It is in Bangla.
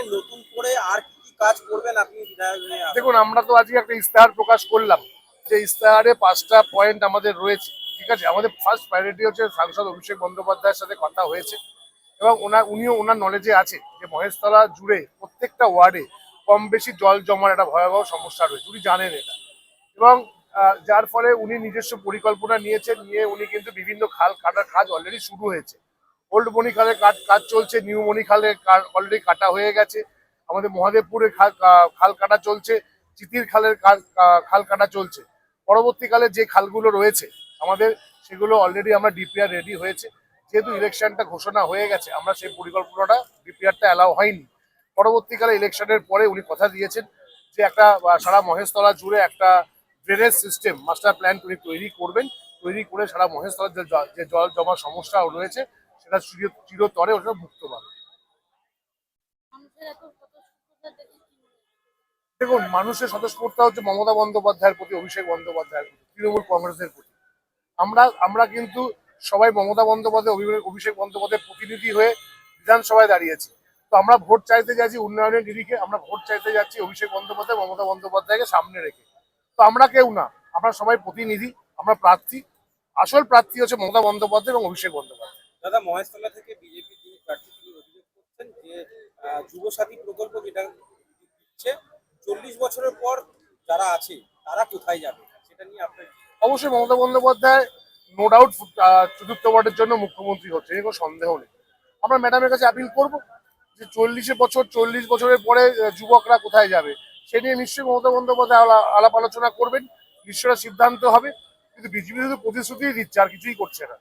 সামনে নতুন করে আর কি কি কাজ করবেন আপনি বিধায়ক হয়ে? দেখুন, আমরা তো আজকে একটা ইস্তাহার প্রকাশ করলাম, যে ইস্তাহারে 5টা পয়েন্ট আমাদের রয়েছে। ঠিক আছে, আমাদের ফার্স্ট প্রায়োরিটি হচ্ছে সাংসদ অভিষেক বন্দ্যোপাধ্যায়ের সাথে কথা হয়েছে এবং উনিও ওনার নলেজে আছে যে মহেশতলা জুড়ে প্রত্যেকটা ওয়ার্ডে কম বেশি জল জমার একটা ভয়াবহ সমস্যা রয়েছে, উনি জানেন এটা। এবং যার ফলে উনি নিজস্ব পরিকল্পনা নিয়েছেন, নিয়ে উনি কিন্তু বিভিন্ন খাল কাটার কাজ অলরেডি শুরু হয়েছে। ওল্ড মণি খালের কাজ চলছে, নিউ মণি খালের অলরেডি কাটা হয়ে গেছে, আমাদের মহাদেবপুরে খাল কাটা চলছে, চিতির খালের খাল কাটা চলছে। পরবর্তীকালে যে খালগুলো রয়েছে আমাদের, সেগুলো অলরেডি আমরা ডিপিআর রেডি হয়েছে। যেহেতু ইলেকশনটা ঘোষণা হয়ে গেছে, আমরা সেই পরিকল্পনাটা ডিপিআরটা অ্যালাউ হয়নি। পরবর্তীকালে ইলেকশনের পরে উনি কথা দিয়েছেন যে একটা সারা মহেশতলা জুড়ে একটা ড্রেনেজ সিস্টেম মাস্টার প্ল্যান উনি তৈরি করবেন, তৈরি করে সারা মহেশতলার যে জল জমার সমস্যা রয়েছে সেটা চিরতরে ওটা মুক্ত পাবে। দেখুন, মানুষের স্বতঃস্ফূর্তা হচ্ছে মমতা বন্দ্যোপাধ্যায়ের প্রতি, অভিষেক বন্দ্যোপাধ্যায়ের প্রতি, তৃণমূল কংগ্রেসের প্রতি। আমরা কিন্তু সবাই মমতা বন্দ্যোপাধ্যায়, অভিষেক বন্দ্যোপাধ্যায়ের প্রতিনিধি হয়ে বিধানসভায় দাঁড়িয়েছি। তো আমরা ভোট চাইতে যাচ্ছি উন্নয়নের নিরিখে, আমরা ভোট চাইতে যাচ্ছি অভিষেক বন্দ্যোপাধ্যায়, মমতা বন্দ্যোপাধ্যায়কে সামনে রেখে। তো আমরা কেউ না, আমরা সবাই প্রতিনিধি, আমরা প্রার্থী। আসল প্রার্থী হচ্ছে মমতা বন্দ্যোপাধ্যায় এবং অভিষেক বন্দ্যোপাধ্যায়। দাদা, মহেশতলা থেকে বিজেপি যিনি প্রার্থী তিনি অভিযোগ করছেন যে যুবসাথী প্রকল্প যেটা দিচ্ছে 40 বছরের পর যারা আছে তারা কোথায় যাবে, সেটা নিয়ে আপনার কি? অবশ্যই মমতা বন্দ্যোপাধ্যায় নো ডাউট চতুর্থবারের জন্য মুখ্যমন্ত্রী হচ্ছে, এর কোনো সন্দেহ নেই। আমরা ম্যাডামের কাছে আপিল করব যে 40 বছরের পরে যুবকরা কোথায় যাবে, সে নিয়ে নিশ্চয়ই মমতা বন্দ্যোপাধ্যায় আলাপ আলোচনা করবেন, নিশ্চয়ই সিদ্ধান্ত হবে। কিন্তু বিজেপি শুধু প্রতিশ্রুতি দিচ্ছে, আর কিছুই করছে না।